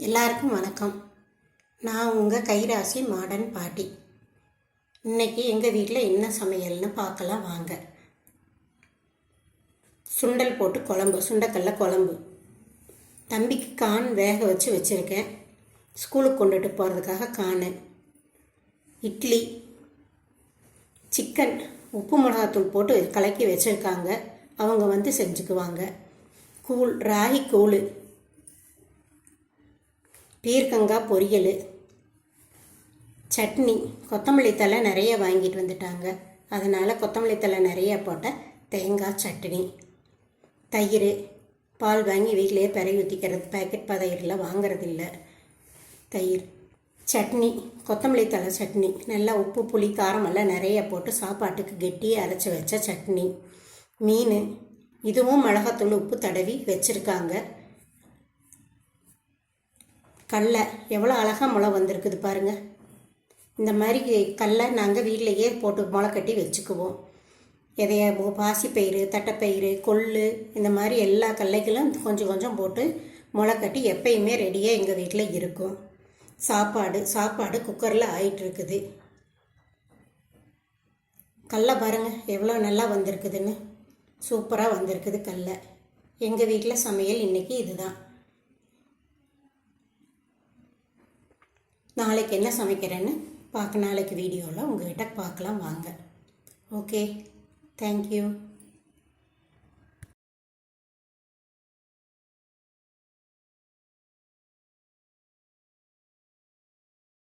எல்லாருக்கும் வணக்கம். நான் உங்கள் கைராசி மாடன் பாட்டி. இன்றைக்கி எங்கள் வீட்டில் என்ன சமையல்னு பார்க்கலாம் வாங்க. சுண்டல் போட்டு குழம்பு, சுண்டக்கல்ல குழம்பு. தம்பிக்கு கான் வேக வச்சுருக்கேன். ஸ்கூலுக்கு கொண்டுட்டு போகிறதுக்காக கான். இட்லி, சிக்கன் உப்பு மிளகாத்தூள் போட்டு கலக்கி வச்சுருக்காங்க. அவங்க செஞ்சுக்குவாங்க. கூழ், ராகி கூழ், பீர்க்கங்காய் பொரியல், சட்னி. கொத்தமல்லி தழை நிறைய வாங்கிட்டு வந்துட்டாங்க, அதனால் கொத்தமல்லி தழை நிறைய போட்ட தேங்காய் சட்னி. தயிர், பால் வாங்கி வீட்டிலையே பிறகு ஊற்றிக்கிறது, பேக்கெட் தயிரில் வாங்கிறதில்ல. தயிர், சட்னி, கொத்தமல்லி தழை சட்னி. நல்லா உப்பு புளி காரமெல்லாம் நிறைய போட்டு சாப்பாட்டுக்கு கெட்டியாக அரைச்சி வச்ச சட்னி. மீன், இதுவும் மிளகாத்தூள் உப்பு தடவி வச்சுருக்காங்க. கடலை எவ்வளோ அழகாக முளை வந்திருக்குது பாருங்கள். இந்த மாதிரி கடலை நாங்கள் வீட்டிலையே போட்டு முளை கட்டி வச்சுக்குவோம். எதைய பாசிப்பயிறு, தட்டைப்பயிறு, கொள்ளு, இந்த மாதிரி எல்லா கடலைகளும் கொஞ்சம் கொஞ்சம் போட்டு முளை கட்டி எப்பயுமே ரெடியாக எங்கள் வீட்டில் இருக்கும். சாப்பாடு குக்கரில் ஆயிட்டுருக்குது. கடலை பாருங்கள் எவ்வளோ நல்லா வந்திருக்குதுன்னு. சூப்பராக வந்திருக்குது கடலை. எங்கள் வீட்டில் சமையல் இன்றைக்கி இதுதான். நாளைக்கு என்ன சமைக்கிறேன்னு நாளைக்கு வீடியோவில் உங்கள்கிட்ட பார்க்கலாம் வாங்க. Okay, thank you.